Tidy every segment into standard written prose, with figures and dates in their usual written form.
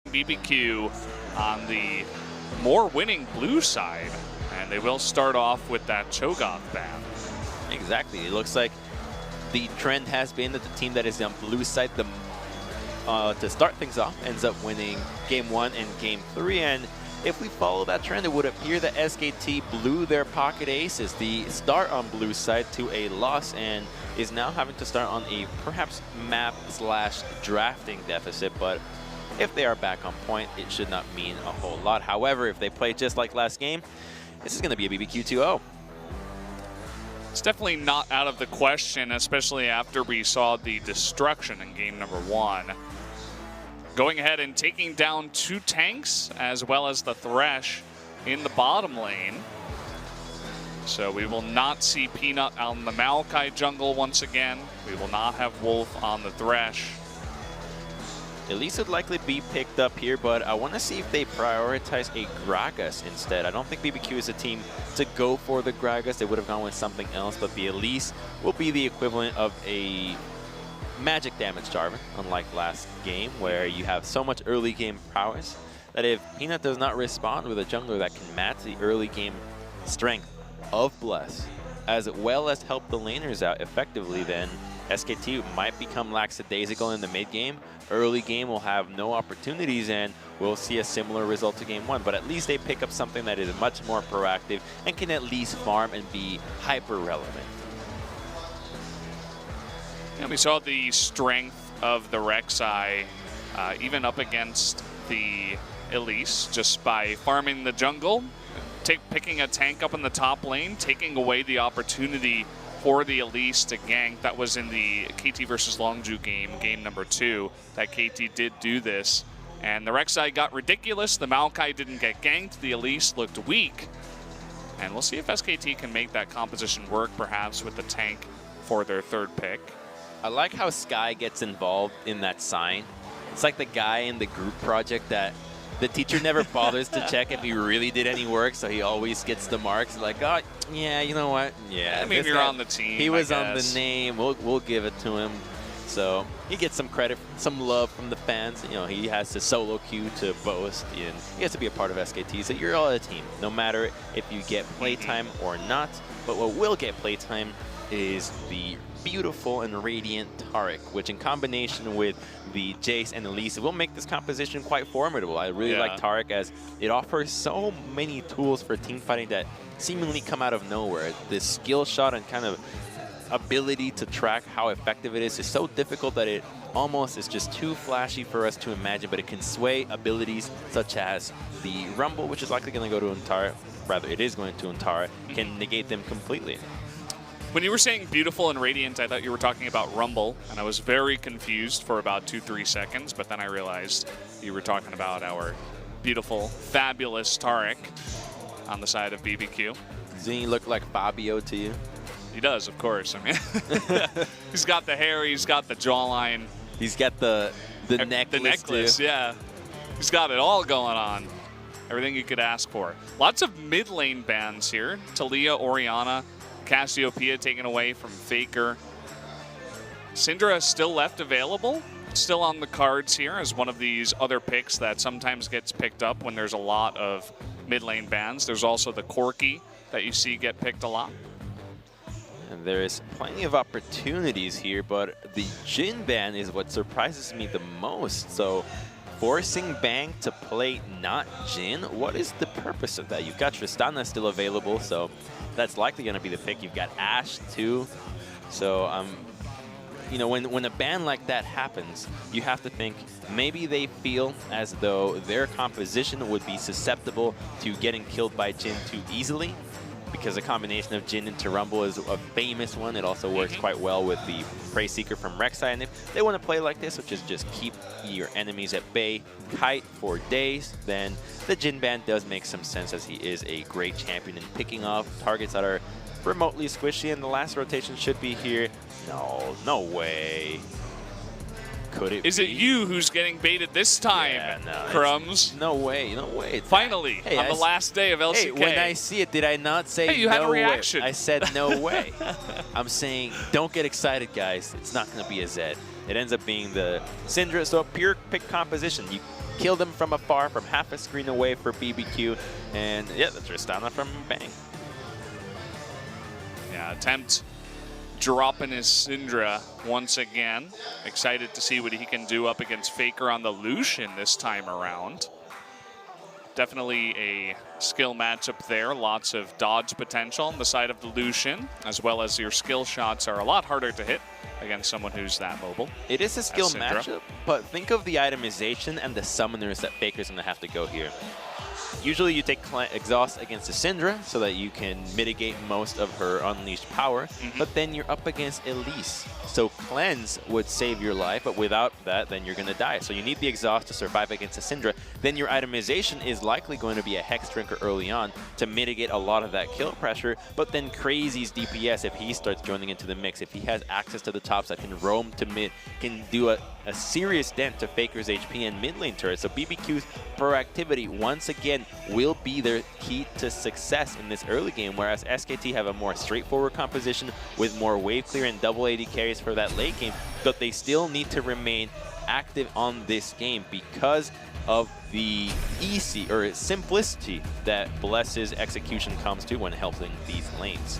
BBQ on the more winning blue side, and they will start off with that Cho'Gath ban. Exactly. It looks like the trend has been that the team that is on blue side to start things off ends up winning Game 1 and Game 3. And if we follow that trend, it would appear that SKT blew their pocket aces, the start on blue side, to a loss and is now having to start on a perhaps map/drafting deficit. But if they are back on point, it should not mean a whole lot. However, if they play just like last game, this is going to be a BBQ 2-0. It's definitely not out of the question, especially after we saw the destruction in game number 1. Going ahead and taking down 2 tanks, as well as the Thresh in the bottom lane. So we will not see Peanut on the Maokai jungle once again. We will not have Wolf on the Thresh. Elise would likely be picked up here, but I want to see if they prioritize a Gragas instead. I don't think BBQ is a team to go for the Gragas. They would have gone with something else, but the Elise will be the equivalent of a magic damage Jarvan, unlike last game, where you have so much early game prowess that if Peanut does not respond with a jungler that can match the early game strength of Bless, as well as help the laners out effectively, then SKT might become lackadaisical in the mid game. Early game will have no opportunities, and we'll see a similar result to game 1. But at least they pick up something that is much more proactive and can at least farm and be hyper relevant. And we saw the strength of the Rek'Sai even up against the Elise just by farming the jungle, picking a tank up in the top lane, taking away the opportunity for the Elise to gank. That was in the KT versus Longju game number 2, that KT did do this. And the Rek'Sai got ridiculous. The Maokai didn't get ganked. The Elise looked weak. And we'll see if SKT can make that composition work, perhaps with the tank for their 3rd pick. I like how Sky gets involved in that sign. It's like the guy in the group project that the teacher never bothers to check if he really did any work, so he always gets the marks. Like, oh, yeah, you know what? Yeah, I mean, you're on the team. He was on the name. We'll give it to him. So he gets some credit, some love from the fans. You know, he has to solo queue to boast, and he has to be a part of SKT. So you're all a team, no matter if you get playtime or not. But what will get playtime is the beautiful and radiant Taric, which in combination with the Jace and Elise will make this composition quite formidable. I really like Taric as it offers so many tools for team fighting that seemingly come out of nowhere. This skill shot and kind of ability to track how effective it is so difficult that it almost is just too flashy for us to imagine, but it can sway abilities such as the Rumble, which is likely going to go to Antara, rather it is going to Antara, can negate them completely. When you were saying beautiful and radiant, I thought you were talking about Rumble, and I was very confused for about 2-3 seconds, but then I realized you were talking about our beautiful, fabulous Taric on the side of BBQ. Doesn't he look like Fabio to you? He does, of course. I mean, he's got the hair, he's got the jawline. He's got the necklace. The necklace, too. Yeah. He's got it all going on. Everything you could ask for. Lots of mid lane bans here. Talia, Orianna, Cassiopeia taken away from Faker. Syndra still left available. Still on the cards here as one of these other picks that sometimes gets picked up when there's a lot of mid lane bans. There's also the Corki that you see get picked a lot. And there is plenty of opportunities here, but the Jhin ban is what surprises me the most. So forcing Bang to play not Jhin, what is the purpose of that? You've got Tristana still available, so that's likely going to be the pick. You've got Ashe too. So, you know, when a ban like that happens, you have to think maybe they feel as though their composition would be susceptible to getting killed by Jhin too easily, because a combination of Jhin into Rumble is a famous one. It also works quite well with the Prey Seeker from Rek'Sai. And if they want to play like this, which is just keep your enemies at bay, kite for days, then the Jhin ban does make some sense, as he is a great champion in picking off targets that are remotely squishy. And the last rotation should be here. No way. Could it Is be? it you who's getting baited this time, Yeah, no, Crumbs? No way. Finally, hey, on the last day of LCK. Hey, when I see it, did I not say Hey, you had a no way? reaction. I said no way. I'm saying don't get excited, guys. It's not going to be a Zed. It ends up being the Syndra, so a pure pick composition. kill them from afar, from half a screen away for BBQ. And yeah, the Tristana from Bang. Yeah, attempt dropping his Syndra once again. Excited to see what he can do up against Faker on the Lucian this time around. Definitely a skill matchup there. Lots of dodge potential on the side of the Lucian, as well as your skill shots are a lot harder to hit against someone who's that mobile. It is a skill matchup, but think of the itemization and the summoners that Faker's going to have to go here. Usually you take Exhaust against a Syndra so that you can mitigate most of her unleashed power, but then you're up against Elise. So Cleanse would save your life, but without that, then you're going to die. So you need the Exhaust to survive against a Syndra. Then your itemization is likely going to be a Hex Drinker early on to mitigate a lot of that kill pressure, but then Crazy's DPS, if he starts joining into the mix, if he has access to the tops that can roam to mid, can do a serious dent to Faker's HP and mid lane turret. So BBQ's proactivity, once again, will be their key to success in this early game, whereas SKT have a more straightforward composition with more wave clear and double AD carries for that late game, but they still need to remain active on this game because of the easy or simplicity that Bless's execution comes to when helping these lanes.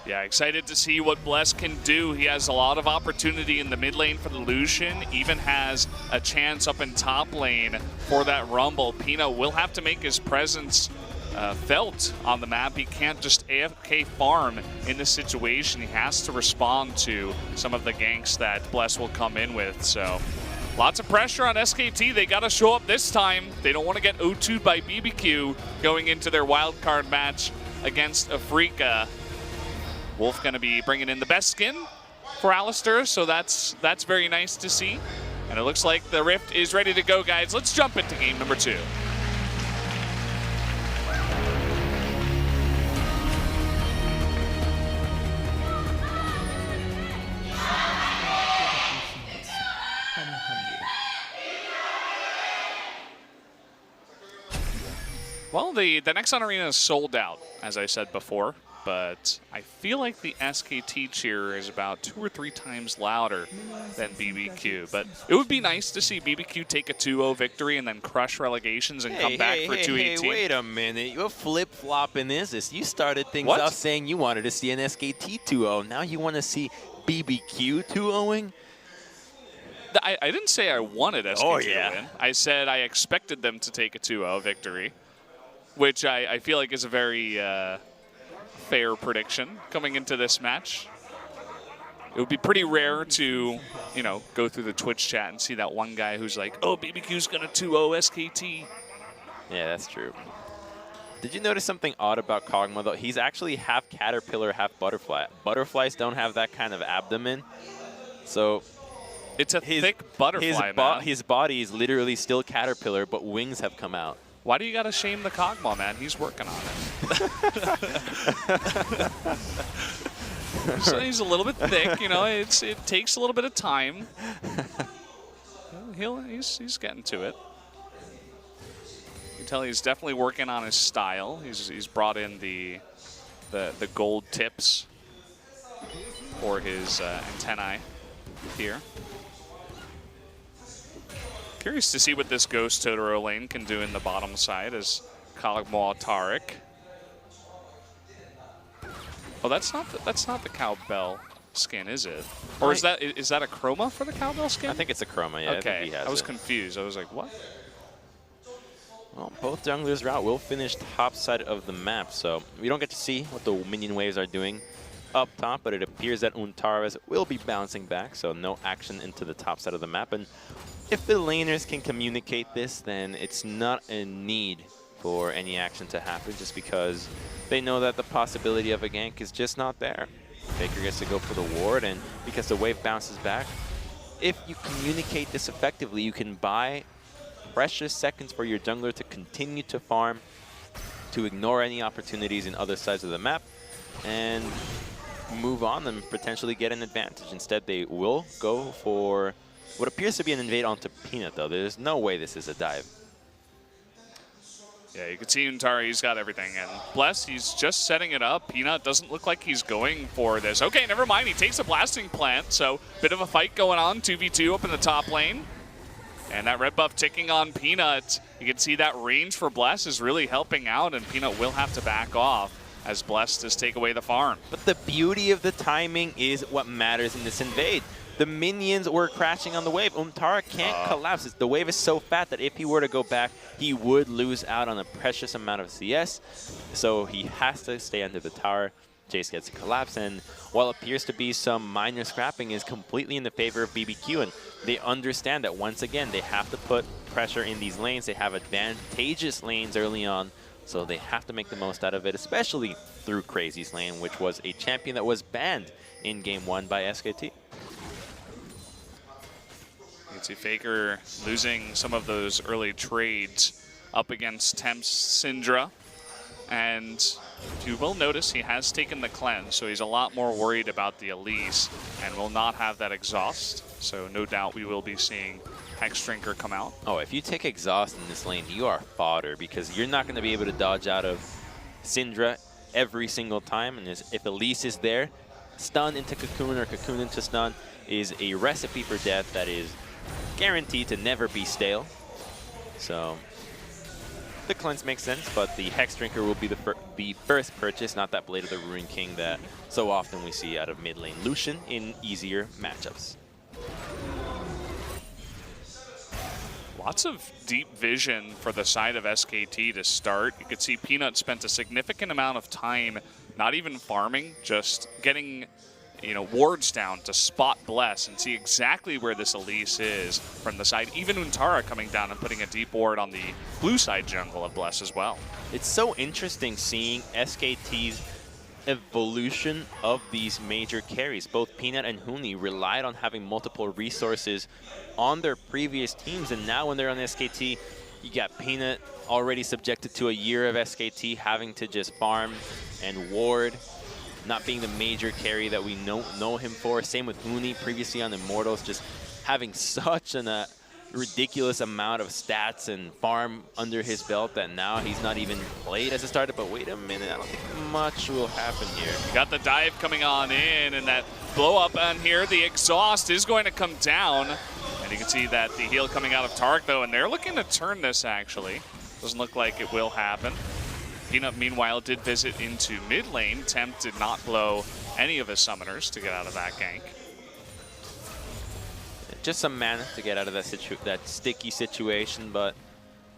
Yeah, excited to see what Bless can do. He has a lot of opportunity in the mid lane for the Lucian, even has a chance up in top lane for that Rumble. Pina will have to make his presence felt on the map. He can't just AFK farm in this situation. He has to respond to some of the ganks that Bless will come in with. So lots of pressure on SKT. They got to show up this time. They don't want to get 0-2'd by BBQ going into their wildcard match against Afrika. Wolf going to be bringing in the best skin for Alistair, so that's very nice to see. And it looks like the Rift is ready to go, guys. Let's jump into game number 2. Well, the Nexon Arena is sold out, as I said before, but I feel like the SKT cheer is about 2 or 3 times louder than BBQ. But it would be nice to see BBQ take a 2-0 victory and then crush relegations and come back for 218. Hey, wait a minute. You're flip-flopping this. You started things off saying you wanted to see an SKT 2-0. Now you want to see BBQ 2-0ing? I didn't say I wanted SKT to win. I said I expected them to take a 2-0 victory, which I feel like is a very fair prediction coming into this match. It would be pretty rare to, you know, go through the Twitch chat and see that one guy who's like, oh, BBQ's going to 2-0 SKT. Yeah, that's true. Did you notice something odd about Kog'Maw, though? He's actually half caterpillar, half butterfly. Butterflies don't have that kind of abdomen, so it's a thick butterfly, man. His body is literally still caterpillar, but wings have come out. Why do you got to shame the Kog'Maw, man? He's working on it. So he's a little bit thick, you know. It takes a little bit of time. He's getting to it. You can tell he's definitely working on his style. He's brought in the gold tips for his antennae here. Curious to see what this Ghost Totoro lane can do in the bottom side as Kog'Maw Taric. Oh, that's not the Cowbell skin, is it? Or is that a chroma for the Cowbell skin? I think it's a chroma, yeah. Okay, I think he has I was confused. I was like, what? Well, both junglers route will finish top side of the map, so we don't get to see what the minion waves are doing up top, but it appears that Untares will be bouncing back, so no action into the top side of the map. And if the laners can communicate this, then it's not a need for any action to happen, just because they know that the possibility of a gank is just not there. Faker gets to go for the ward, and because the wave bounces back, if you communicate this effectively, you can buy precious seconds for your jungler to continue to farm, to ignore any opportunities in other sides of the map, and move on and potentially get an advantage. Instead, they will go for what appears to be an invade onto Peanut, though. There's no way this is a dive. Yeah, you can see Untari, he's got everything. And Bless, he's just setting it up. Peanut doesn't look like he's going for this. Okay, never mind. He takes a blasting plant, so bit of a fight going on. 2v2 up in the top lane. And that red buff ticking on Peanut. You can see that range for Bless is really helping out, and Peanut will have to back off as Bless does take away the farm. But the beauty of the timing is what matters in this invade. The minions were crashing on the wave. Untara can't collapse. The wave is so fat that if he were to go back, he would lose out on a precious amount of CS. So he has to stay under the tower. Jace gets a collapse, and while it appears to be some minor scrapping, is completely in the favor of BBQ, and they understand that once again they have to put pressure in these lanes. They have advantageous lanes early on, so they have to make the most out of it, especially through Crazy's lane, which was a champion that was banned in Game 1 by SKT. You can see Faker losing some of those early trades up against Temp's Syndra. And you will notice he has taken the cleanse, so he's a lot more worried about the Elise and will not have that exhaust. So no doubt we will be seeing Hex Drinker come out. Oh, if you take exhaust in this lane, you are fodder, because you're not going to be able to dodge out of Syndra every single time. And if Elise is there, stun into Cocoon or Cocoon into stun is a recipe for death that is guaranteed to never be stale. So the cleanse makes sense, but the Hex Drinker will be the first purchase, not that Blade of the Ruin King that so often we see out of mid lane Lucian in easier matchups. Lots of deep vision for the side of SKT to start. You could see Peanut spent a significant amount of time not even farming, just getting wards down to spot Bless and see exactly where this Elise is from the side. Even Untara coming down and putting a deep ward on the blue side jungle of Bless as well. It's so interesting seeing SKT's evolution of these major carries. Both Peanut and Huni relied on having multiple resources on their previous teams, and now when they're on SKT, you got Peanut already subjected to a year of SKT having to just farm and ward, not being the major carry that we know him for. Same with Huni previously on Immortals, just having such a ridiculous amount of stats and farm under his belt that now he's not even played as a starter. But wait a minute, I don't think much will happen here. Got the dive coming on in, and that blow up on here. The exhaust is going to come down, and you can see that the heal coming out of Tark though, and they're looking to turn this actually. Doesn't look like it will happen. Peanut, meanwhile, did visit into mid lane. Temp did not blow any of his summoners to get out of that gank. Just some mana to get out of that sticky situation, but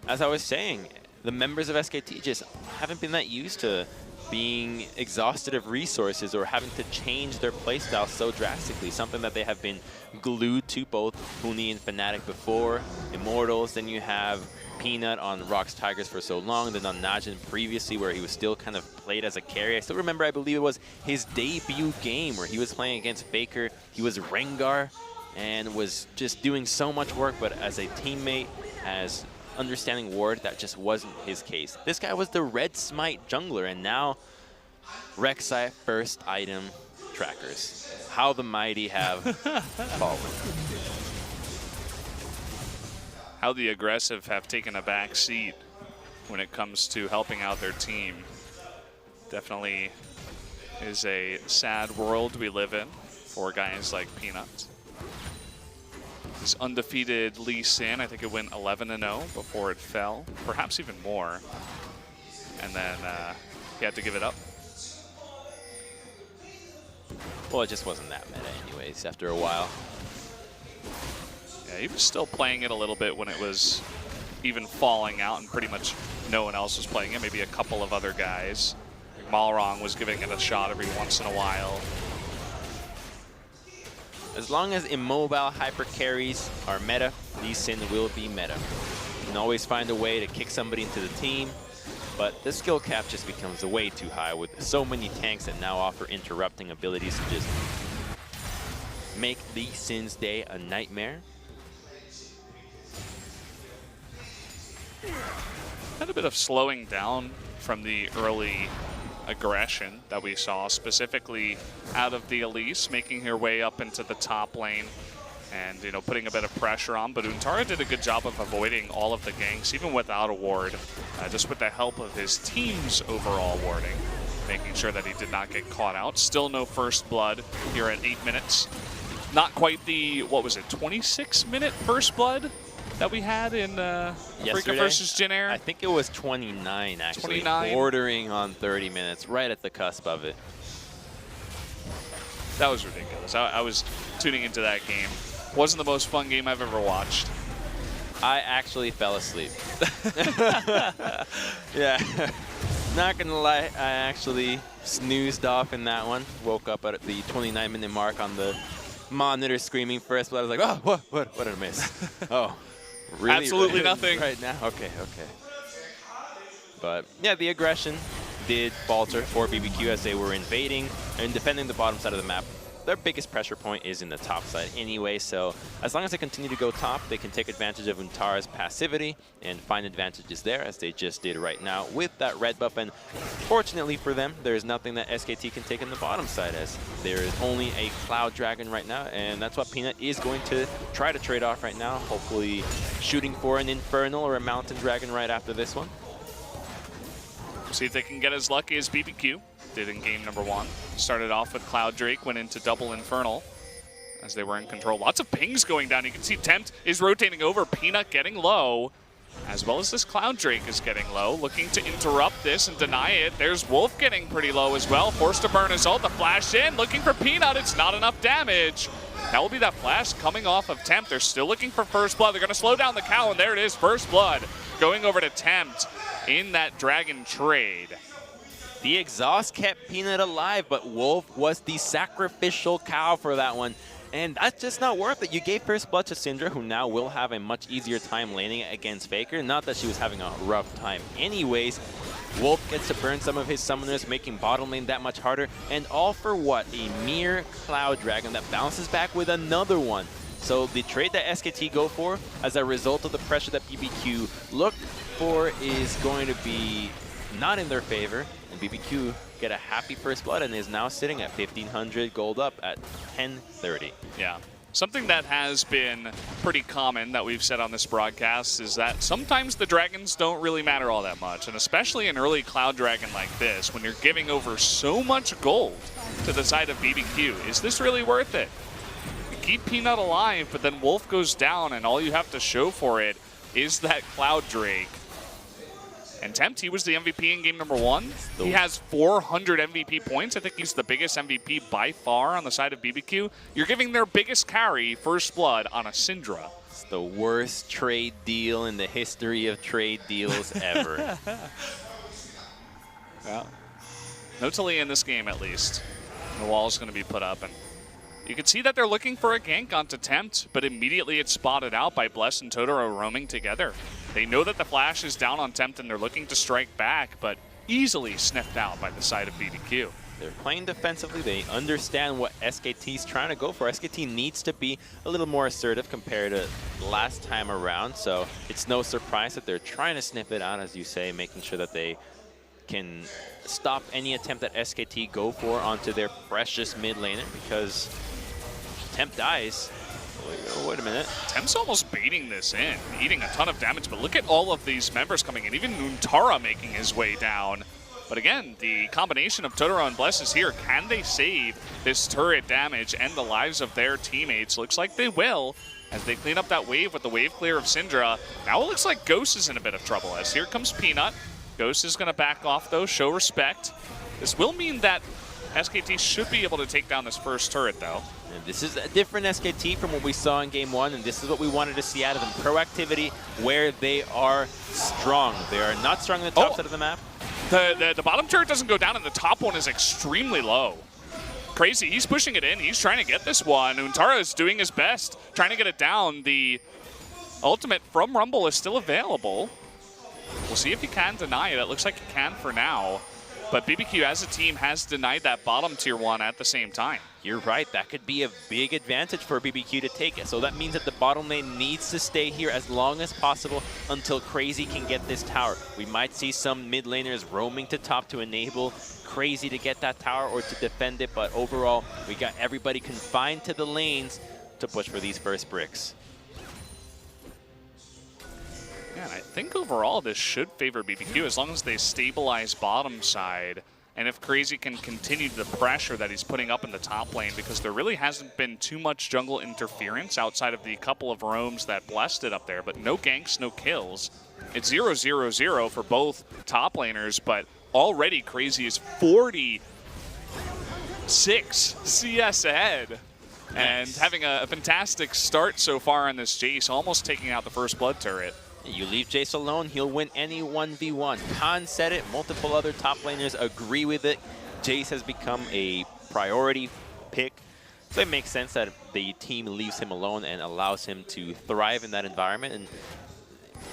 as I was saying, the members of SKT just haven't been that used to being exhausted of resources or having to change their playstyle so drastically, something that they have been glued to, both Huni and Fnatic before Immortals. Then you have Peanut on Rocks Tigers for so long, then on Najin previously, where he was still kind of played as a carry. I still remember, I believe it was his debut game where he was playing against Faker. He was Rengar and was just doing so much work, but as a teammate, as understanding ward, that just wasn't his case. This guy was the red smite jungler, and now Rek'Sai first item trackers. How the mighty have fallen. How the aggressive have taken a back seat when it comes to helping out their team. Definitely is a sad world we live in for guys like Peanut. His undefeated Lee Sin, I think it went 11-0 before it fell, perhaps even more. And then he had to give it up. Well, it just wasn't that meta anyways after a while. Yeah, he was still playing it a little bit when it was even falling out and pretty much no one else was playing it, maybe a couple of other guys. Malrong was giving it a shot every once in a while. As long as immobile hyper carries are meta, Lee Sin will be meta. You can always find a way to kick somebody into the team, but the skill cap just becomes way too high with so many tanks that now offer interrupting abilities to just make Lee Sin's day a nightmare. Had a bit of slowing down from the early aggression that we saw, specifically out of the Elise, making her way up into the top lane and, putting a bit of pressure on. But Untara did a good job of avoiding all of the ganks, even without a ward, just with the help of his team's overall warding, making sure that he did not get caught out. Still no first blood here at 8 minutes. Not quite the, 26-minute first blood that we had in Africa Yesterday? versus Jin Air? I think it was 29, actually. 29? Bordering on 30 minutes, right at the cusp of it. That was ridiculous. I was tuning into that game. Wasn't the most fun game I've ever watched. I actually fell asleep. Yeah, not gonna lie, I actually snoozed off in that one. Woke up at the 29-minute mark on the monitor screaming first, but I was like, oh, what did I miss? Oh, really? Absolutely nothing. Right now? Okay. But yeah, the aggression did falter for BBQ as they were invading and defending the bottom side of the map. Their biggest pressure point is in the top side anyway, so as long as they continue to go top, they can take advantage of Untara's passivity and find advantages there, as they just did right now with that red buff. And fortunately for them, there is nothing that SKT can take in the bottom side, as there is only a Cloud Dragon right now, and that's what Peanut is going to try to trade off right now, hopefully shooting for an Infernal or a Mountain Dragon right after this one. See if they can get as lucky as BBQ did in game number 1. Started off with Cloud Drake, went into double Infernal as they were in control. Lots of pings going down. You can see Tempt is rotating over, Peanut getting low, as well as this Cloud Drake is getting low, looking to interrupt this and deny it. There's Wolf getting pretty low as well, forced to burn his ult, the flash in, looking for Peanut, it's not enough damage. That will be that flash coming off of Tempt. They're still looking for First Blood. They're going to slow down the cow, and there it is, First Blood going over to Tempt in that Dragon trade. The exhaust kept Peanut alive, but Wolf was the sacrificial cow for that one. And that's just not worth it. You gave First Blood to Syndra, who now will have a much easier time laning against Faker. Not that she was having a rough time anyways. Wolf gets to burn some of his summoners, making bottom lane that much harder. And all for what? A mere Cloud Dragon that bounces back with another one. So the trade that SKT go for as a result of the pressure that BBQ look for is going to be not in their favor. And BBQ get a happy First Blood and is now sitting at 1,500 gold up at 10:30. Yeah. Something that has been pretty common that we've said on this broadcast is that sometimes the dragons don't really matter all that much, and especially an early Cloud Dragon like this, when you're giving over so much gold to the side of BBQ. Is this really worth it? You keep Peanut alive, but then Wolf goes down, and all you have to show for it is that Cloud Drake. And Tempt, he was the MVP in game number 1. He has 400 MVP points. I think he's the biggest MVP by far on the side of BBQ. You're giving their biggest carry First Blood on a Syndra. It's the worst trade deal in the history of trade deals ever. Yeah. No Tilly in this game, at least. The wall's going to be put up, and you can see that they're looking for a gank onto Tempt, but immediately it's spotted out by Bless and Totoro roaming together. They know that the flash is down on Tempt, and they're looking to strike back, but easily sniffed out by the side of BBQ. They're playing defensively. They understand what SKT's trying to go for. SKT needs to be a little more assertive compared to last time around, so it's no surprise that they're trying to sniff it out, as you say, making sure that they can stop any attempt that SKT go for onto their precious mid laner, because Tempt dies. Wait a minute. Tempt's almost baiting this in, eating a ton of damage, but look at all of these members coming in, even Untara making his way down. But again, the combination of Totoro and Bless is here. Can they save this turret damage and the lives of their teammates? Looks like they will, as they clean up that wave with the wave clear of Syndra. Now it looks like Ghost is in a bit of trouble, as here comes Peanut. Ghost is going to back off, though, show respect. This will mean that SKT should be able to take down this first turret, though. And this is a different SKT from what we saw in Game 1, and this is what we wanted to see out of them. Proactivity where they are strong. They are not strong on the top side of the map. The bottom turret doesn't go down, and the top one is extremely low. Crazy. He's pushing it in. He's trying to get this one. Untara is doing his best, trying to get it down. The ultimate from Rumble is still available. We'll see if he can deny it. It looks like he can for now. But BBQ as a team has denied that bottom tier 1 at the same time. You're right. That could be a big advantage for BBQ to take it. So that means that the bottom lane needs to stay here as long as possible until Crazy can get this tower. We might see some mid laners roaming to top to enable Crazy to get that tower or to defend it. But overall, we got everybody confined to the lanes to push for these first bricks. Yeah, and I think overall this should favor BBQ as long as they stabilize bottom side. and if Crazy can continue the pressure that he's putting up in the top lane, because there really hasn't been too much jungle interference outside of the couple of roams that Blessed did up there, but no ganks, no kills. It's 0-0-0 for both top laners, but already Crazy is 46 CS ahead. And having a fantastic start so far on this Jace, almost taking out the first blood turret. You leave Jace alone, he'll win any 1v1. Khan said it, multiple other top laners agree with it. Jace has become a priority pick, so it makes sense that the team leaves him alone and allows him to thrive in that environment. And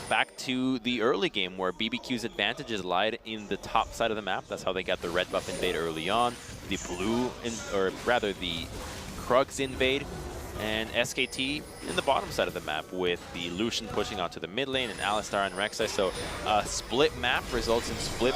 back to the early game where BBQ's advantages lied in the top side of the map. That's how they got the red buff invade early on. The blue, or rather the Krugs invade, and SKT in the bottom side of the map with the Lucian pushing onto the mid lane and Alistar and Rek'Sai. So split map results in split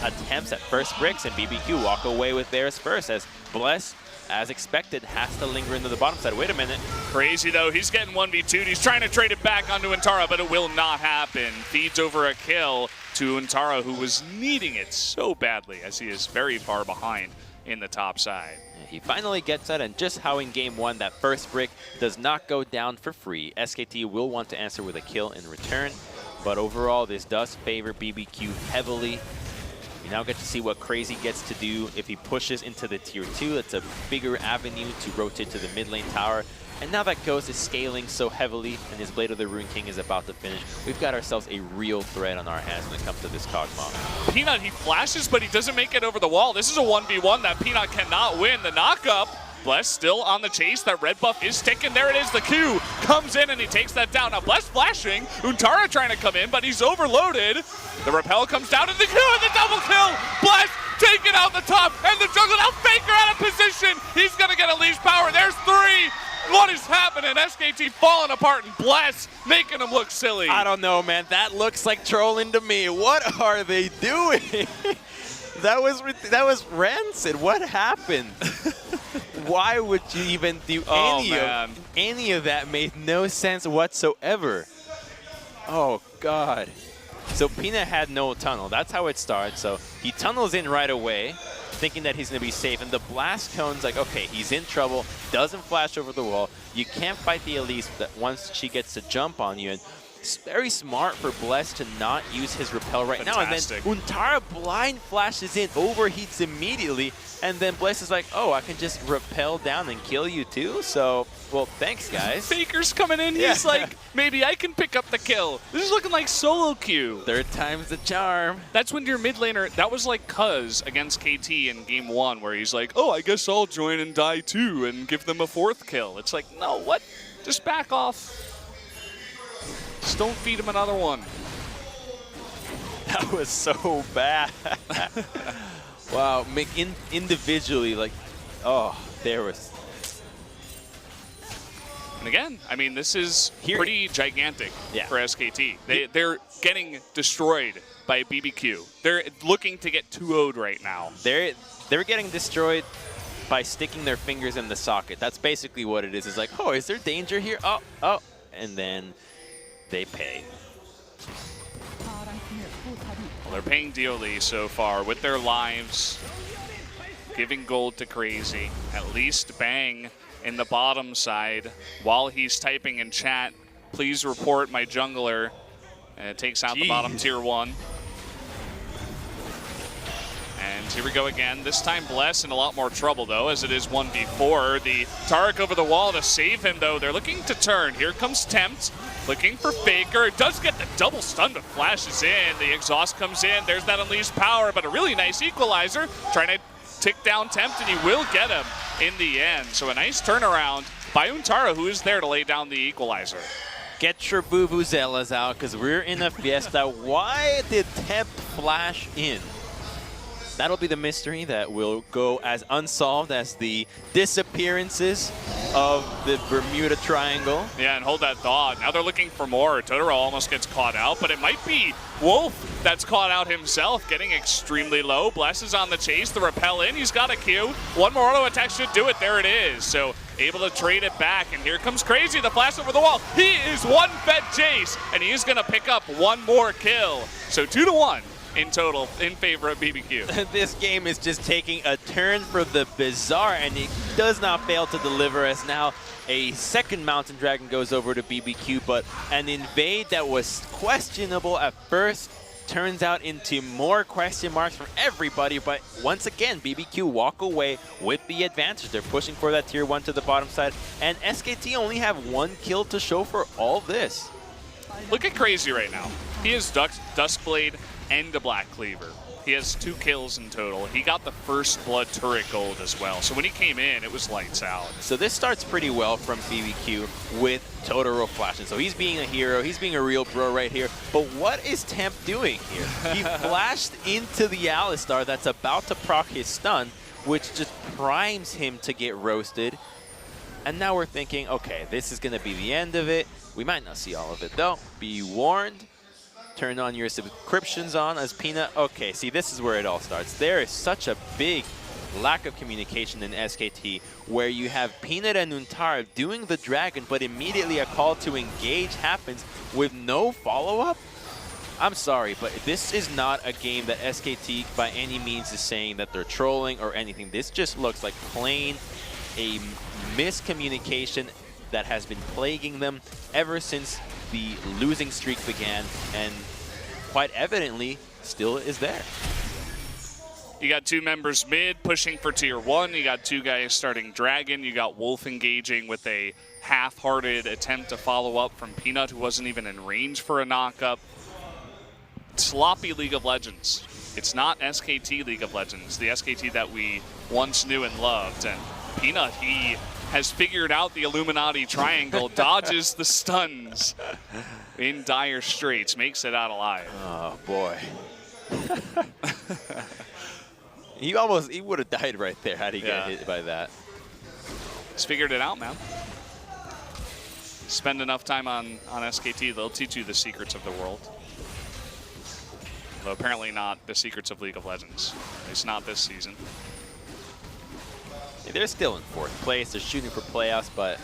attempts at first bricks, and BBQ walk away with theirs first as Bless, as expected, has to linger into the bottom side. Wait a minute. Crazy though, he's getting 1v2'd. He's trying to trade it back onto Untara, but it will not happen. Feeds over a kill to Untara, who was needing it so badly as he is very far behind in the top side. He finally gets it, and just how in game one that first brick does not go down for free. SKT will want to answer with a kill in return, but overall this does favor BBQ heavily. We now get to see what Crazy gets to do if he pushes into the tier 2. It's a bigger avenue to rotate to the mid lane tower. And now that Ghost is scaling so heavily and his Blade of the Rune King is about to finish, we've got ourselves a real threat on our hands when it comes to this Kog'Maw. Peanut, he flashes, but he doesn't make it over the wall. This is a 1v1 that Peanut cannot win. The knockup, Bless still on the chase. That red buff is ticking. There it is. The Q comes in and he takes that down. Now Bless flashing. Untara trying to come in, but he's overloaded. The repel comes down to the Q and the double kill. Bless taking out the top and the jungle. Now Faker out of position. He's going to get a leash power. There's 3. What is happening? SKT falling apart and Bless making them look silly. I don't know, man. That looks like trolling to me. What are they doing? That was rancid. What happened? Why would you even do any of that? Made no sense whatsoever. Oh, God. So Peanut had no tunnel. That's how it starts. So he tunnels in right away, thinking that he's going to be safe. And the blast cone's like, okay, he's in trouble, doesn't flash over the wall. You can't fight the Elise once she gets to jump on you. And it's very smart for Bless to not use his repel right now. And then Untara blind flashes in, overheats immediately. And then Bless is like, oh, I can just repel down and kill you too? So, well, thanks, guys. Faker's coming in. He's like, maybe I can pick up the kill. This is looking like solo queue. Third time's the charm. That's when your mid laner, that was like Cuz against KT in game 1, where he's like, oh, I guess I'll join and die too and give them a 4th kill. It's like, no, what? Just back off. Just don't feed him another one. That was so bad. Wow, individually, like, oh, there was. And again, I mean, this is pretty gigantic for SKT. They're getting destroyed by BBQ. They're looking to get 2-0'd right now. They're getting destroyed by sticking their fingers in the socket. That's basically what it is. It's like, oh, is there danger here? Oh, and then they pay. Well, they're paying dearly so far with their lives, giving gold to Crazy. At least Bang in the bottom side while he's typing in chat, please report my jungler. And it takes out the bottom tier 1. And here we go again. This time Bless in a lot more trouble though, as it is 1v4. The Taric over the wall to save him though. They're looking to turn. Here comes Tempt, looking for Faker. It does get the double stun, but flashes in. The exhaust comes in. There's that unleashed power, but a really nice equalizer. Trying to tick down Tempt, and he will get him in the end. So a nice turnaround by Untara, who is there to lay down the equalizer. Get your vuvuzelas out, because we're in a fiesta. Why did Tempt flash in? That'll be the mystery that will go as unsolved as the disappearances of the Bermuda Triangle. Yeah, and hold that thought. Now they're looking for more. Totoro almost gets caught out, but it might be Wolf that's caught out himself, getting extremely low. Bless is on the chase, the repel in. He's got a Q. One more auto attack should do it. There it is. So able to trade it back, and here comes Crazy, the flash over the wall. He is one fed Jace, and he is going to pick up one more kill. So 2-1 in total in favor of BBQ. This game is just taking a turn for the bizarre, and it does not fail to deliver, as now a second Mountain Dragon goes over to BBQ, but an invade that was questionable at first turns out into more question marks from everybody, but once again, BBQ walk away with the advantage. They're pushing for that tier 1 to the bottom side, and SKT only have 1 kill to show for all this. Look at Crazy right now. He has Duskblade and a Black Cleaver. He has 2 kills in total. He got the first Blood Turret Gold as well. So when he came in, it was lights out. So this starts pretty well from BBQ with Totoro flashing. So he's being a hero. He's being a real bro right here. But what is Temp doing here? He flashed into the Alistar that's about to proc his stun, which just primes him to get roasted. And now we're thinking, okay, this is going to be the end of it. We might not see all of it, though. Be warned. Turn on your subscriptions on as Peanut. Okay, see, this is where it all starts. There is such a big lack of communication in SKT, where you have Peanut and Untara doing the dragon, but immediately a call to engage happens with no follow-up. I'm sorry, but this is not a game that SKT by any means is saying that they're trolling or anything. This just looks like plain a miscommunication that has been plaguing them ever since the losing streak began, and quite evidently still is there. You got 2 members mid pushing for tier 1. You got 2 guys starting Dragon. You got Wolf engaging with a half-hearted attempt to follow up from Peanut, who wasn't even in range for a knockup. Sloppy League of Legends. It's not SKT League of Legends, the SKT that we once knew and loved. And Peanut, he has figured out the Illuminati triangle, dodges the stuns in dire straits, makes it out alive. Oh, boy. He would have died right there had he got hit by that. He's figured it out, man. Spend enough time on SKT, they'll teach you the secrets of the world. Though apparently not the secrets of League of Legends. At least not this season. They're still in 4th place. They're shooting for playoffs, but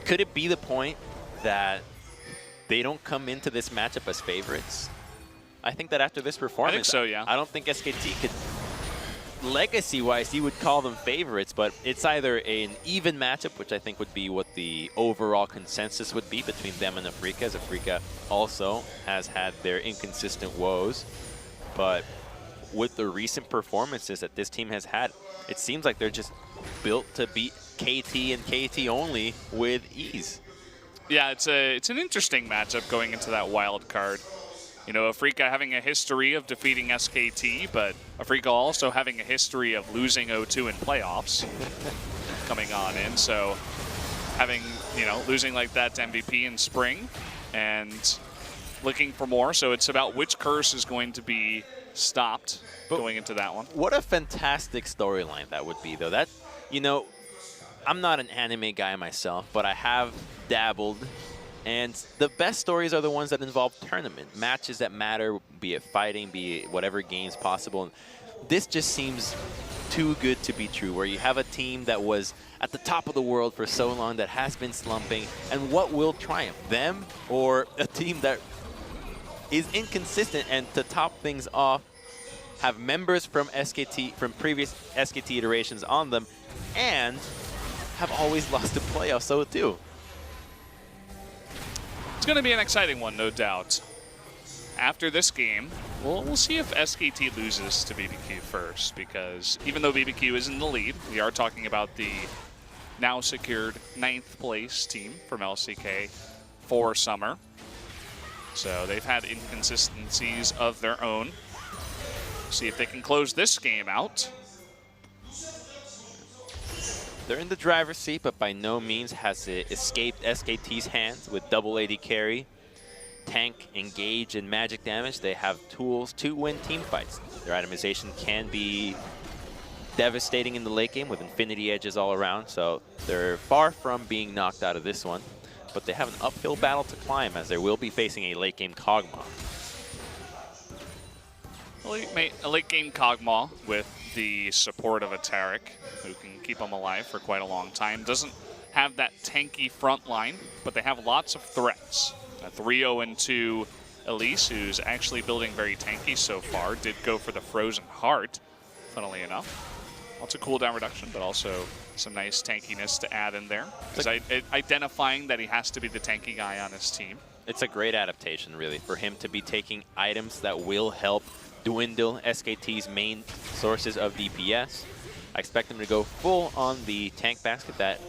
could it be the point that they don't come into this matchup as favorites? I think that after this performance, I think so, yeah. I don't think SKT could, legacy-wise, you would call them favorites, but it's either an even matchup, which I think would be what the overall consensus would be between them and Afrika, as Afrika also has had their inconsistent woes. But with the recent performances that this team has had, it seems like they're just built to beat KT and KT only with ease. Yeah, it's an interesting matchup going into that wild card. You know, Afrika having a history of defeating SKT, but Afrika also having a history of losing 0-2 in playoffs coming on in. So having, you know, losing like that to MVP in spring and looking for more. So it's about which curse is going to be stopped going into that one. What a fantastic storyline that would be, though. That, you know, I'm not an anime guy myself, but I have dabbled, and the best stories are the ones that involve tournament matches that matter, be it fighting, be it whatever games possible. And this just seems too good to be true, where you have a team that was at the top of the world for so long that has been slumping, and what will triumph, them or a team that is inconsistent? And to top things off, have members from SKT, from previous SKT iterations on them, and have always lost the playoffs, so too. It's going to be an exciting one, no doubt. After this game, we'll see if SKT loses to BBQ first, because even though BBQ is in the lead, we are talking about the now secured 9th place team from LCK for summer. So they've had inconsistencies of their own. See if they can close this game out. They're in the driver's seat, but by no means has it escaped SKT's hands with double AD carry, tank, engage, and magic damage. They have tools to win team fights. Their itemization can be devastating in the late game with infinity edges all around, so they're far from being knocked out of this one. But they have an uphill battle to climb, as they will be facing a late game Kog'Maw. A late game Kog'Maw with the support of a Taric, who can keep him alive for quite a long time. Doesn't have that tanky front line, but they have lots of threats. A 3-0-2 Elise, who's actually building very tanky so far, did go for the Frozen Heart, funnily enough. Lots of cooldown reduction, but also some nice tankiness to add in there. Identifying that he has to be the tanky guy on his team. It's a great adaptation, really, for him to be taking items that will help dwindle SKT's main sources of DPS. I expect him to go full on the tank basket. That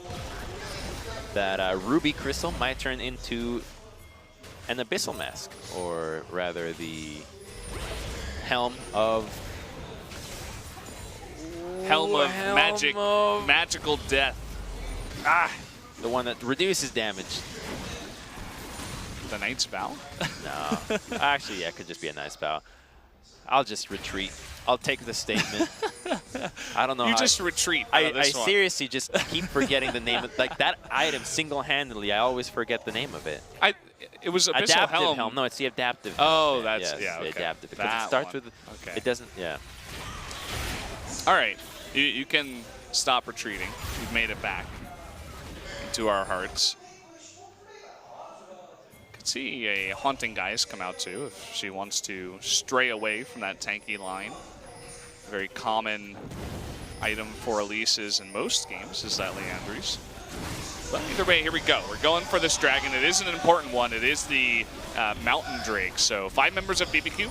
Ruby Crystal might turn into an Abyssal Mask, or rather the Helm of Magical Death. The one that reduces damage. The Knight's Vow? No. Actually, yeah, it could just be a nice bow. I'll just retreat. I'll take the statement. I don't know. You just retreat. I seriously just keep forgetting the name of that item single-handedly. I always forget the name of it. It was Abyssal Adaptive Helm. No, it's the adaptive. Oh, that's yes, yeah. Okay. The adaptive because that it starts one. with. Okay. It doesn't. Yeah. All right, you can stop retreating. You've made it back into our hearts. Could see a Haunting Geist come out too if she wants to stray away from that tanky line. A very common item for Elise's in most games is that Leandry's. But either way, here we go. We're going for this dragon. It is an important one. It is the Mountain Drake. So 5 members of BBQ.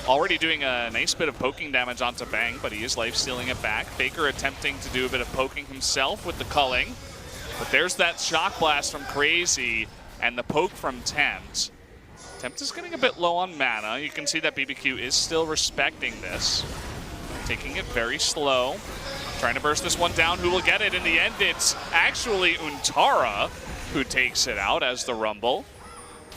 Already doing a nice bit of poking damage onto Bang, but he is life-stealing it back. Faker attempting to do a bit of poking himself with the culling. But there's that Shock Blast from Crazy and the poke from Tempt. Tempt is getting a bit low on mana. You can see that BBQ is still respecting this. Taking it very slow. Trying to burst this one down. Who will get it? In the end, it's actually Untara who takes it out as the Rumble.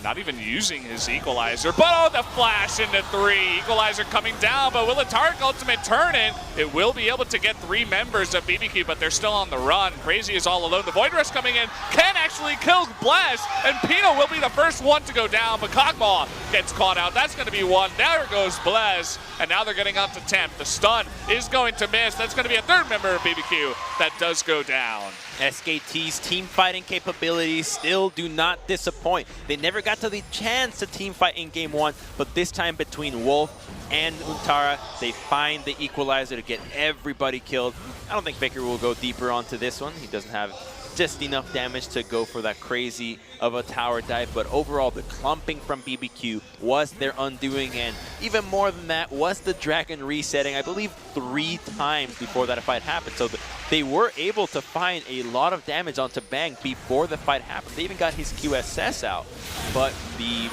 Not even using his Equalizer, but oh, the flash into 3. Equalizer coming down, but will the Tark ultimate turn it? It will be able to get 3 members of BBQ, but they're still on the run. Crazy is all alone. The Void Rush coming in can actually kill Bless, and Pino will be the first one to go down, but Kog'Maw gets caught out. That's going to be 1. There goes Bless, and now they're getting on to Tempt. The stun is going to miss. That's going to be a 3rd member of BBQ that does go down. SKT's team fighting capabilities still do not disappoint. They never got to the chance to team fight in game 1, but this time between Wolf and Untara, they find the Equalizer to get everybody killed. I don't think Faker will go deeper onto this one. He doesn't have just enough damage to go for that crazy of a tower dive, but overall the clumping from BBQ was their undoing, and even more than that was the dragon resetting, I believe 3 times before that fight happened. So they were able to find a lot of damage onto Bang before the fight happened. They even got his QSS out, but the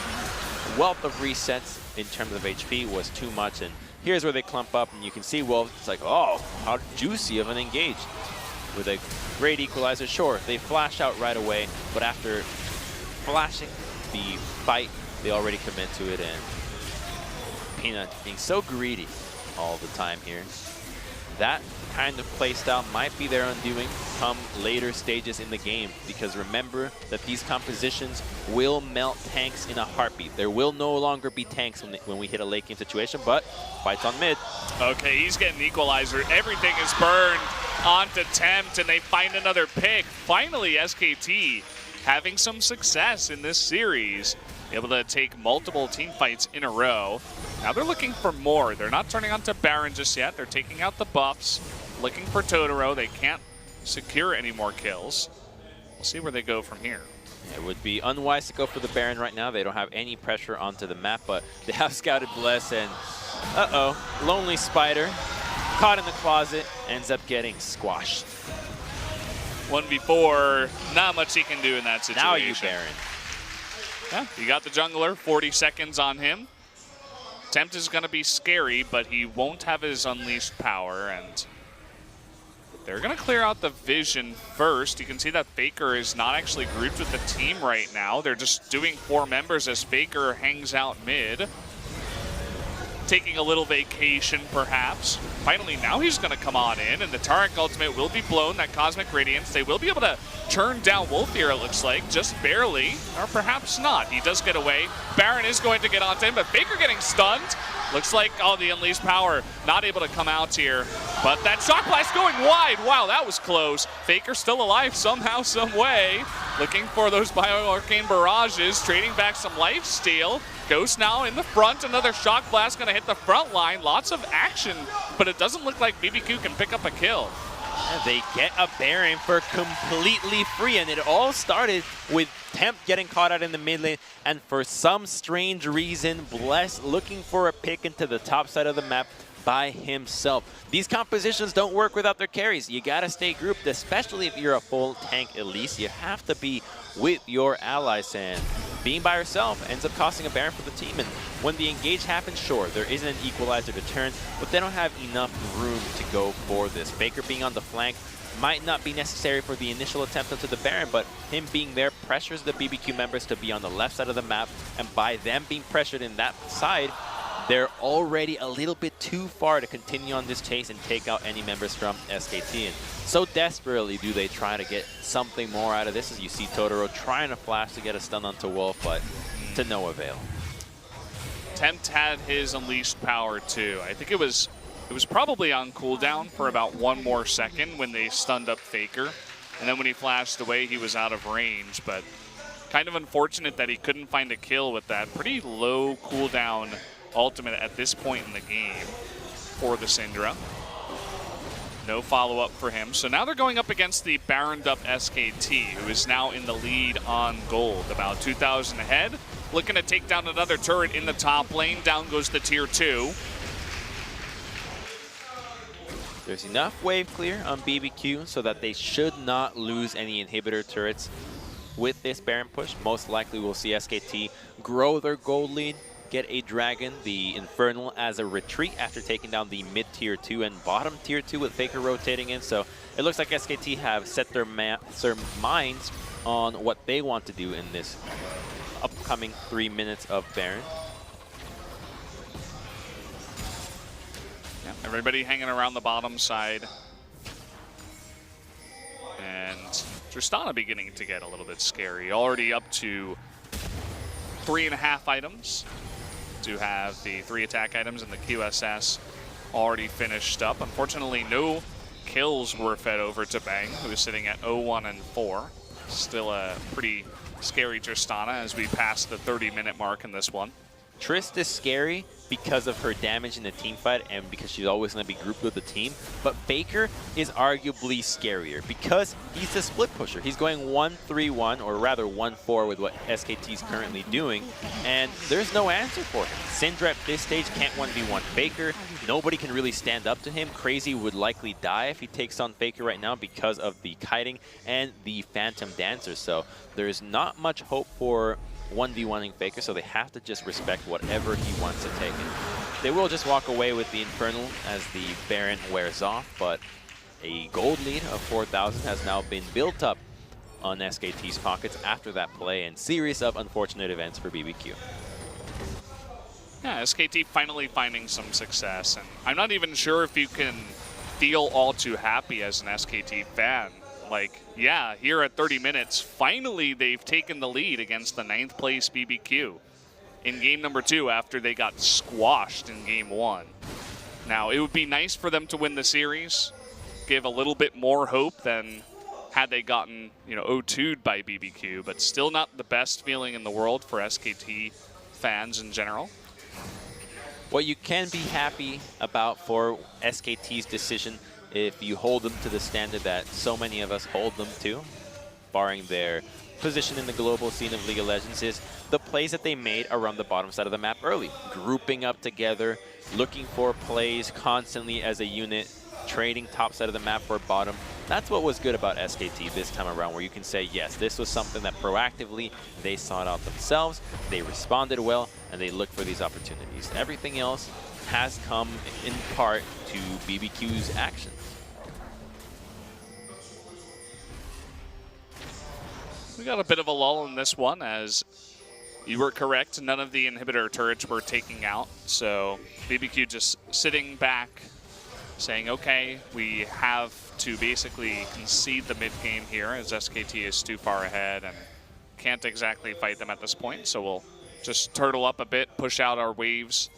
wealth of resets in terms of HP was too much, and here's where they clump up, and you can see Wolf, it's like, oh, how juicy of an engage. With a great Equalizer, sure, they flash out right away, but after flashing the fight, they already commit to it, and Peanut being so greedy all the time here. That kind of playstyle might be their undoing come later stages in the game, because remember that these compositions will melt tanks in a heartbeat. There will no longer be tanks when we hit a late game situation, but fights on mid. Okay, he's getting Equalizer. Everything is burned onto Tempt, and they find another pick. Finally, SKT having some success in this series, able to take multiple team fights in a row. Now they're looking for more. They're not turning onto Baron just yet. They're taking out the buffs, looking for Totoro. They can't secure any more kills. We'll see where they go from here. It would be unwise to go for the Baron right now. They don't have any pressure onto the map, but they have scouted Bless, and uh-oh, Lonely Spider, caught in the closet, ends up getting squashed. 1v4, not much he can do in that situation. Now you Baron. Yeah, you got the jungler, 40 seconds on him. Tempt is going to be scary, but he won't have his unleashed power, and they're going to clear out the vision first. You can see that Faker is not actually grouped with the team right now. They're just doing 4 members as Faker hangs out mid. Taking a little vacation, perhaps. Finally, now he's going to come on in, and the Taric ultimate will be blown, that Cosmic Radiance. They will be able to turn down Wolf here, it looks like, just barely, or perhaps not. He does get away. Baron is going to get onto him, but Faker getting stunned. Looks like, oh, the Unleashed Power not able to come out here. But that Shock Blast going wide. Wow, that was close. Faker still alive somehow, some way. looking for those Bio-Arcane barrages, trading back some lifesteal. Ghost now in the front, another Shock Blast gonna hit the front line. Lots of action, but it doesn't look like BBQ can pick up a kill. And they get a Baron for completely free, and it all started with Temp getting caught out in the mid lane, and for some strange reason, Bless looking for a pick into the top side of the map by himself. These compositions don't work without their carries. You gotta stay grouped, especially if you're a full tank Elise. You have to be with your allies, and being by yourself ends up costing a Baron for the team. And when the engage happens, sure, there isn't an equalizer to turn, but they don't have enough room to go for this. Faker being on the flank might not be necessary for the initial attempt onto the Baron, but him being there pressures the BBQ members to be on the left side of the map, and by them being pressured in that side, they're already a little bit too far to continue on this chase and take out any members from SKT. And so desperately do they try to get something more out of this, as you see Totoro trying to flash to get a stun onto Wolf, but to no avail. Tempt had his unleashed power too. I think it was probably on cooldown for about 1 more second when they stunned up Faker. And then when he flashed away, he was out of range, but kind of unfortunate that he couldn't find a kill with that pretty low cooldown ultimate at this point in the game for the Syndra. No follow-up for him. So now they're going up against the Baroned up SKT, who is now in the lead on gold, about 2,000 ahead. Looking to take down another turret in the top lane. Down goes the tier 2. There's enough wave clear on BBQ so that they should not lose any inhibitor turrets with this Baron push. Most likely we'll see SKT grow their gold lead, get a Dragon, the Infernal, as a retreat after taking down the mid tier 2 and bottom tier 2 with Faker rotating in. So it looks like SKT have set their minds on what they want to do in this upcoming 3 minutes of Baron. Yeah, everybody hanging around the bottom side. And Tristana beginning to get a little bit scary. Already up to 3.5 items. Do have the 3 attack items and the QSS already finished up. Unfortunately, no kills were fed over to Bang, who is sitting at 0-1 and 4. Still a pretty scary Tristana as we pass the 30-minute mark in this one. Trist is scary because of her damage in the team fight and because she's always going to be grouped with the team. But Faker is arguably scarier because he's the split pusher. He's going 1-3-1, or rather 1-4 with what SKT is currently doing, and there's no answer for him. Syndra at this stage can't 1v1 Faker. Nobody can really stand up to him. Crazy would likely die if he takes on Faker right now because of the kiting and the Phantom Dancer. So there's not much hope for 1v1ing Faker, so they have to just respect whatever he wants to take in. They will just walk away with the Infernal as the Baron wears off, but a gold lead of 4,000 has now been built up on SKT's pockets after that play, and series of unfortunate events for BBQ. Yeah, SKT finally finding some success, and I'm not even sure if you can feel all too happy as an SKT fan. Like, yeah, here at 30 minutes, finally they've taken the lead against the 9th place BBQ in game number 2 after they got squashed in game 1. Now, it would be nice for them to win the series, give a little bit more hope than had they gotten, 0-2'd by BBQ, but still not the best feeling in the world for SKT fans in general. What you can be happy about for SKT's decision, if you hold them to the standard that so many of us hold them to, barring their position in the global scene of League of Legends, is the plays that they made around the bottom side of the map early. Grouping up together, looking for plays constantly as a unit, trading top side of the map for bottom. That's what was good about SKT this time around, where you can say, yes, this was something that proactively they sought out themselves, they responded well, and they looked for these opportunities. Everything else has come in part to BBQ's actions. We got a bit of a lull in this one, as you were correct. None of the inhibitor turrets were taking out, so BBQ just sitting back, saying, okay, we have to basically concede the mid game here, as SKT is too far ahead and can't exactly fight them at this point. So we'll just turtle up a bit, push out our waves,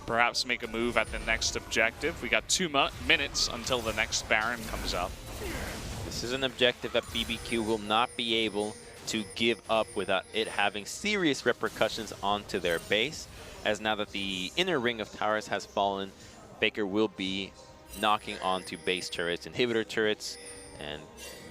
perhaps make a move at the next objective. We got 2 minutes until the next Baron comes up. This is an objective that BBQ will not be able to give up without it having serious repercussions onto their base. As now that the inner ring of towers has fallen, Faker will be knocking onto base turrets, inhibitor turrets, and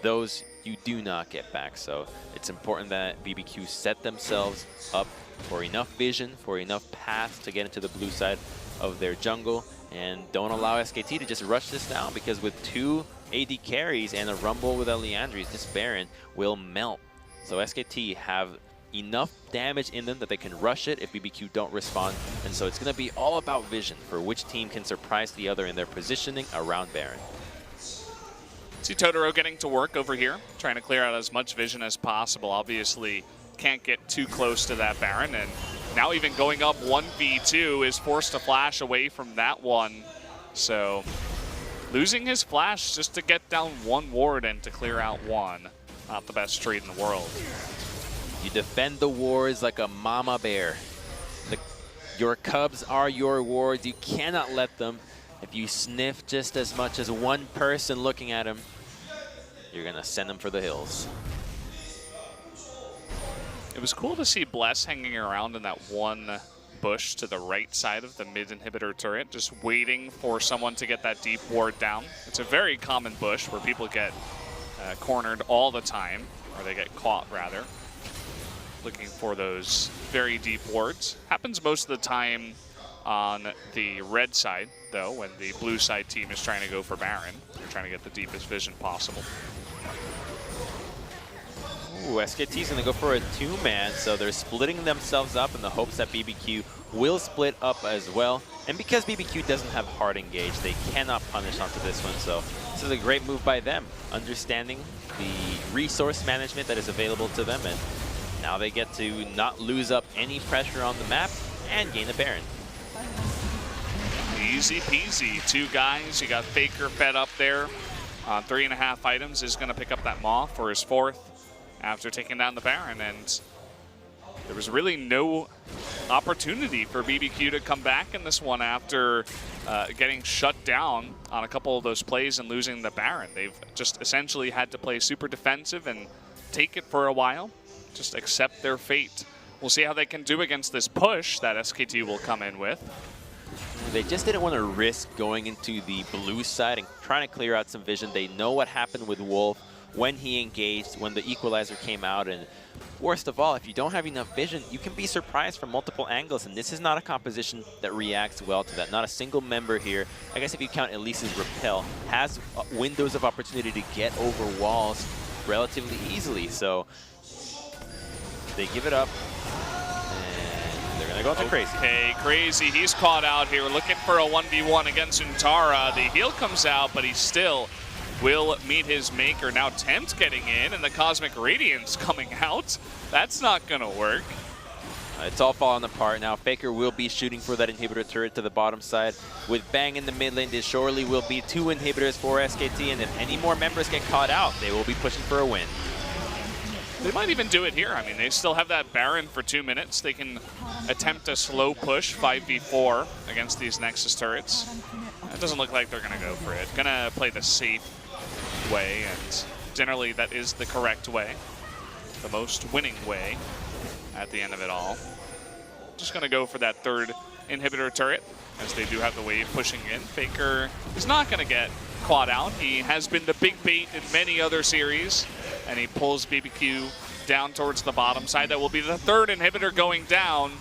those you do not get back. So it's important that BBQ set themselves up for enough vision, for enough paths to get into the blue side of their jungle, and don't allow SKT to just rush this down, because with 2 AD carries and a rumble with Leandries, this Baron will melt. So SKT have enough damage in them that they can rush it if BBQ don't respond, and so it's going to be all about vision for which team can surprise the other in their positioning around Baron. See Totoro getting to work over here, trying to clear out as much vision as possible. Obviously can't get too close to that Baron, and now even going up 1v2 is forced to flash away from that one. So losing his flash just to get down 1 ward and to clear out 1. Not the best trade in the world. You defend the wards like a mama bear. Your cubs are your wards. You cannot let them. If you sniff just as much as one person looking at him, you're going to send them for the hills. It was cool to see Bless hanging around in that one bush to the right side of the mid inhibitor turret, just waiting for someone to get that deep ward down. It's a very common bush where people get cornered all the time, or they get caught rather, looking for those very deep wards. Happens most of the time on the red side, though, when the blue side team is trying to go for Baron. They're trying to get the deepest vision possible. Ooh, SKT's going to go for a 2-man, so they're splitting themselves up in the hopes that BBQ will split up as well. And because BBQ doesn't have hard engage, they cannot punish onto this one, so this is a great move by them, understanding the resource management that is available to them, and now they get to not lose up any pressure on the map and gain a Baron. Easy peasy. 2 guys. You got Faker fed up there on 3.5 items. Is going to pick up that Maw for his 4th after taking down the Baron. And there was really no opportunity for BBQ to come back in this one after getting shut down on a couple of those plays and losing the Baron. They've just essentially had to play super defensive and take it for a while. Just accept their fate. We'll see how they can do against this push that SKT will come in with. They just didn't want to risk going into the blue side and trying to clear out some vision. They know what happened with Wolf when he engaged, when the equalizer came out, and worst of all, if you don't have enough vision, you can be surprised from multiple angles, and this is not a composition that reacts well to that. Not a single member here, I guess if you count Elise's Repel, has windows of opportunity to get over walls relatively easily, so they give it up. They're going to go to Crazy. Okay, Crazy. He's caught out here looking for a 1v1 against Untara. The heal comes out, but he still will meet his maker. Now Tempt getting in, and the Cosmic Radiance coming out. That's not going to work. It's all falling apart now. Faker will be shooting for that inhibitor turret to the bottom side. With Bang in the mid lane, this surely will be 2 inhibitors for SKT, and if any more members get caught out, they will be pushing for a win. They might even do it here. I mean, they still have that Baron for 2 minutes. They can attempt a slow push 5v4 against these Nexus turrets. It doesn't look like they're going to go for it. Going to play the safe way, and generally that is the correct way. The most winning way at the end of it all. Just going to go for that 3rd inhibitor turret, as they do have the wave pushing in. Faker is not going to get caught out. He has been the big bait in many other series, and he pulls BBQ down towards the bottom side. That will be the 3rd inhibitor going down.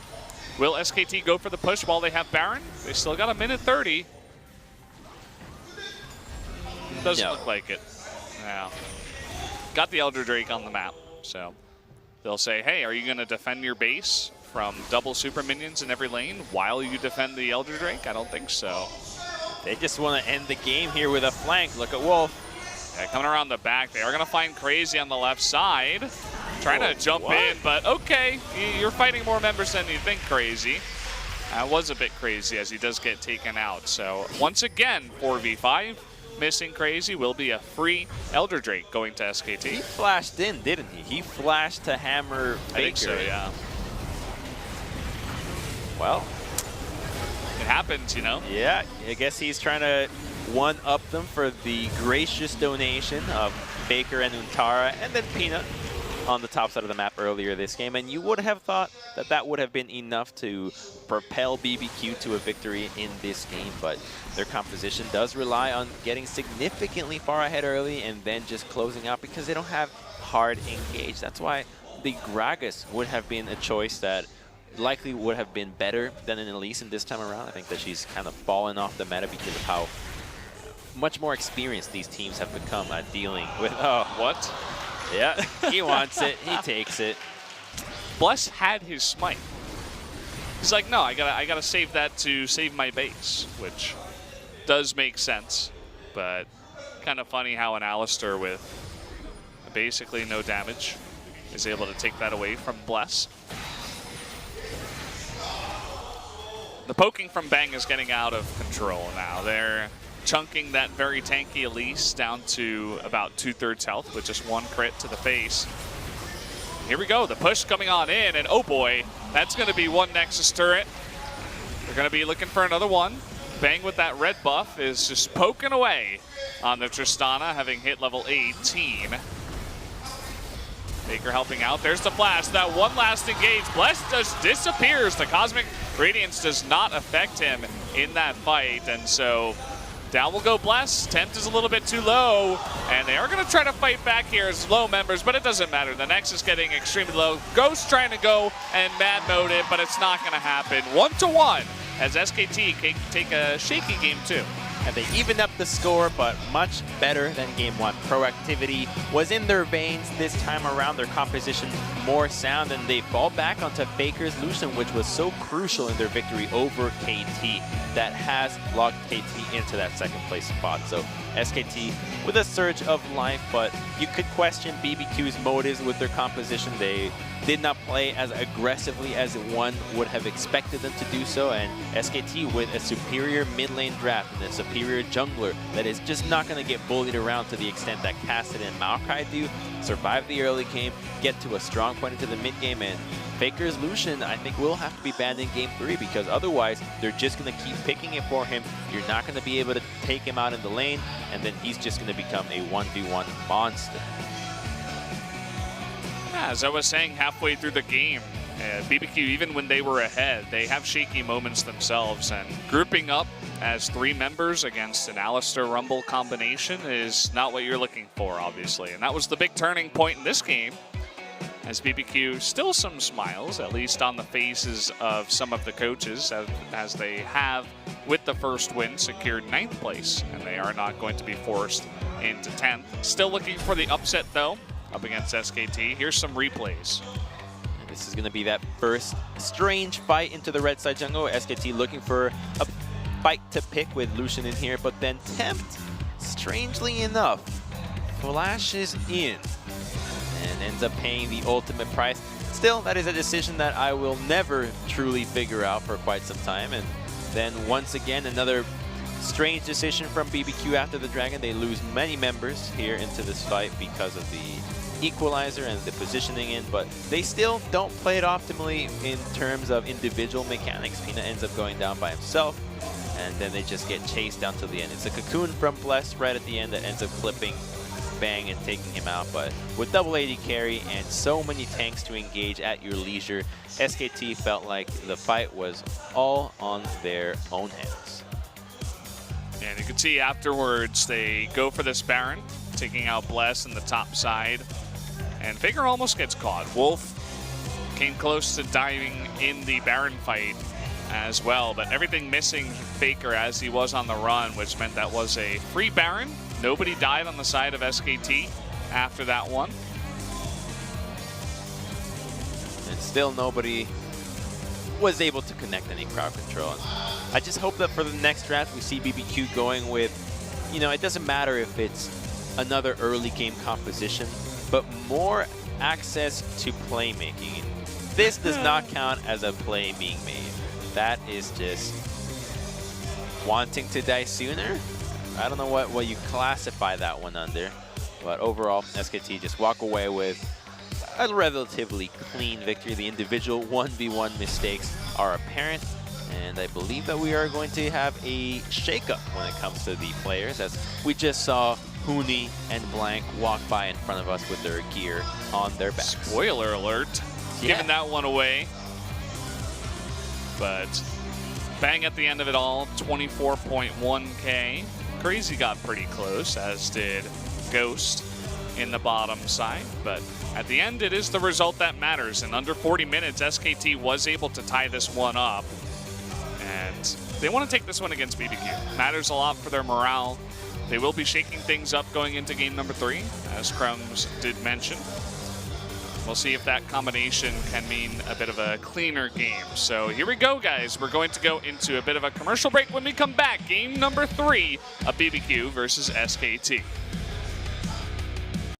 Will SKT go for the push while they have Baron? They still got 1:30. Doesn't look like it. Yeah. Got the Elder Drake on the map, so they'll say, hey, are you going to defend your base from double super minions in every lane while you defend the Elder Drake? I don't think so. They just want to end the game here with a flank. Look at Wolf. Yeah, coming around the back. They are going to find Crazy on the left side. Trying to jump in, but okay. You're fighting more members than you think, Crazy. That was a bit crazy as he does get taken out. So once again, 4v5. Missing Crazy will be a free Elder Drake going to SKT. He flashed in, didn't he? He flashed to hammer Faker. I think so, yeah. Well, it happens, you know? Yeah, I guess he's trying to one-up them for the gracious donation of Faker and Untara, and then Peanut on the top side of the map earlier this game, and you would have thought that that would have been enough to propel BBQ to a victory in this game, but their composition does rely on getting significantly far ahead early and then just closing out because they don't have hard engage. That's why the Gragas would have been a choice that likely would have been better than an Elise in this time around. I think that she's kind of fallen off the meta because of how much more experienced these teams have become at dealing with... Oh, What? yeah, he wants it, he takes it. Bless had his smite. He's like, no, I gotta save that to save my base, which does make sense, but kind of funny how an Alistar with basically no damage is able to take that away from Bless. The poking from Bang is getting out of control now. They're chunking that very tanky Elise down to about 2/3 health with just one crit to the face. Here we go, the push coming on in, and oh boy, that's going to be one Nexus turret. They're going to be looking for another one. Bang with that red buff is just poking away on the Tristana, having hit level 18. Faker helping out. There's the flash. That one last engage. Bless just disappears. The Cosmic Radiance does not affect him in that fight, and so down will go Bless. Tempt is a little bit too low, and they are going to try to fight back here as low members, but it doesn't matter. The Nexus getting extremely low. Ghost trying to go and mad mode it, but it's not going to happen. 1-1 as SKT can take a shaky game too. And they evened up the score, but much better than game one. Proactivity was in their veins this time around. Their composition more sound, and they fall back onto Faker's Lucian, which was so crucial in their victory over KT. That has locked KT into that second place spot. So SKT with a surge of life, but you could question BBQ's motives with their composition. They did not play as aggressively as one would have expected them to do so, and SKT with a superior mid lane draft and a superior jungler that is just not going to get bullied around to the extent that Cassidy and Maokai do, survive the early game, get to a strong point into the mid game, and Faker's Lucian, I think, will have to be banned in Game 3 because otherwise they're just going to keep picking it for him. You're not going to be able to take him out in the lane, and then he's just going to become a 1v1 monster. Yeah, as I was saying halfway through the game, BBQ, even when they were ahead, they have shaky moments themselves, and grouping up as 3 members against an Alistar Rumble combination is not what you're looking for, obviously. And that was the big turning point in this game, as BBQ still some smiles, at least on the faces of some of the coaches, as they have, with the first win, secured 9th place, and they are not going to be forced into 10th. Still looking for the upset, though, up against SKT. Here's some replays. This is going to be that first strange fight into the red side jungle. SKT looking for a fight to pick with Lucian in here, but then Tempt, strangely enough, flashes in and ends up paying the ultimate price. Still, that is a decision that I will never truly figure out for quite some time. And then once again, another strange decision from BBQ after the Dragon. They lose many members here into this fight because of the equalizer and the positioning in, but they still don't play it optimally in terms of individual mechanics. Peanut ends up going down by himself, and then they just get chased down to the end. It's a cocoon from Bless right at the end that ends up clipping Bang and taking him out, but with double AD carry and so many tanks to engage at your leisure, SKT felt like the fight was all on their own hands. And you can see afterwards they go for this Baron, taking out Bless in the top side, and Faker almost gets caught. Wolf came close to diving in the Baron fight as well, but everything missing Faker as he was on the run, which meant that was a free Baron. Nobody died on the side of SKT after that one. And still nobody was able to connect any crowd control. And I just hope that for the next draft we see BBQ going with, you know, it doesn't matter if it's another early game composition, but more access to playmaking. This does not count as a play being made. That is just wanting to die sooner. I don't know what you classify that one under, but overall, SKT just walk away with a relatively clean victory. The individual 1v1 mistakes are apparent, and I believe that we are going to have a shakeup when it comes to the players, as we just saw Huni and Blank walk by in front of us with their gear on their backs. Spoiler alert. Yeah. Giving that one away. But bang at the end of it all, 24.1K. Crazy got pretty close, as did Ghost in the bottom side. But at the end, it is the result that matters. In under 40 minutes, SKT was able to tie this one up. And they want to take this one against BBQ. Matters a lot for their morale. They will be shaking things up going into game number 3, as Crumbs did mention. We'll see if that combination can mean a bit of a cleaner game. So here we go, guys. We're going to go into a bit of a commercial break. When we come back, game number 3 of BBQ versus SKT.